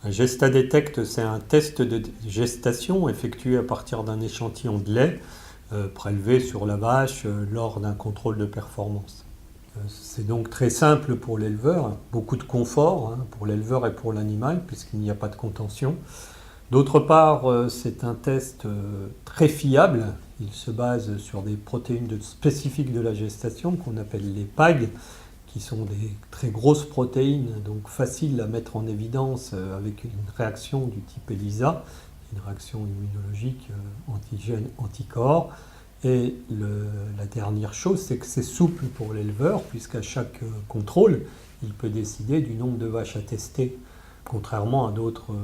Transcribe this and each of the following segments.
Un GestaDetect, c'est un test de gestation effectué à partir d'un échantillon de lait prélevé sur la vache lors d'un contrôle de performance. C'est donc très simple pour l'éleveur, beaucoup de confort pour l'éleveur et pour l'animal puisqu'il n'y a pas de contention. D'autre part, c'est un test très fiable. Il se base sur des protéines spécifiques de la gestation qu'on appelle les PAG, qui sont des très grosses protéines, donc faciles à mettre en évidence avec une réaction du type ELISA, une réaction immunologique antigène-anticorps. Et la dernière chose, c'est que c'est souple pour l'éleveur, puisqu'à chaque contrôle, il peut décider du nombre de vaches à tester. Contrairement à d'autres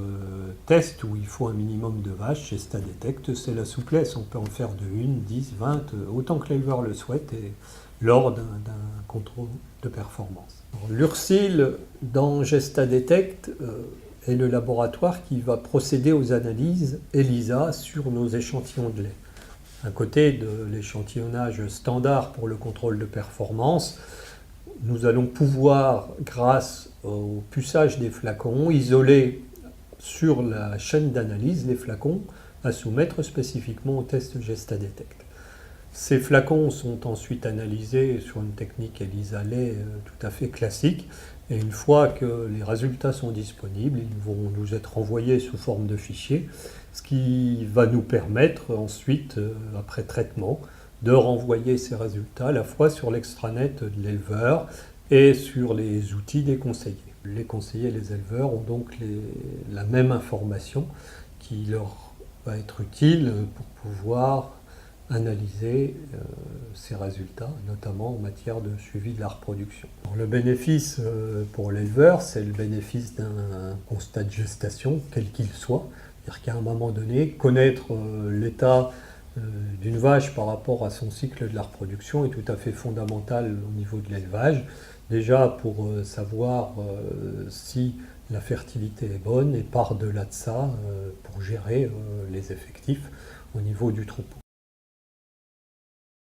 tests où il faut un minimum de vaches, GestaDetect, c'est la souplesse. On peut en faire de 1, 10, 20, autant que l'éleveur le souhaite, et lors d'un contrôle de performance. L'URSSIL dans GestaDetect est le laboratoire qui va procéder aux analyses ELISA sur nos échantillons de lait. À côté de l'échantillonnage standard pour le contrôle de performance, nous allons pouvoir, grâce au puçage des flacons, isoler sur la chaîne d'analyse les flacons à soumettre spécifiquement au test GestaDetect. Ces flacons sont ensuite analysés sur une technique ELISA-lait tout à fait classique, et une fois que les résultats sont disponibles, ils vont nous être envoyés sous forme de fichiers, ce qui va nous permettre ensuite, après traitement, de renvoyer ces résultats à la fois sur l'extranet de l'éleveur et sur les outils des conseillers. Les conseillers et les éleveurs ont donc la même information qui leur va être utile pour pouvoir analyser ces résultats, notamment en matière de suivi de la reproduction. Alors, le bénéfice pour l'éleveur, c'est le bénéfice d'un constat de gestation, quel qu'il soit. C'est-à-dire qu'à un moment donné, connaître l'état d'une vache par rapport à son cycle de la reproduction est tout à fait fondamental au niveau de l'élevage. Déjà pour savoir si la fertilité est bonne, et par-delà de ça, pour gérer les effectifs au niveau du troupeau.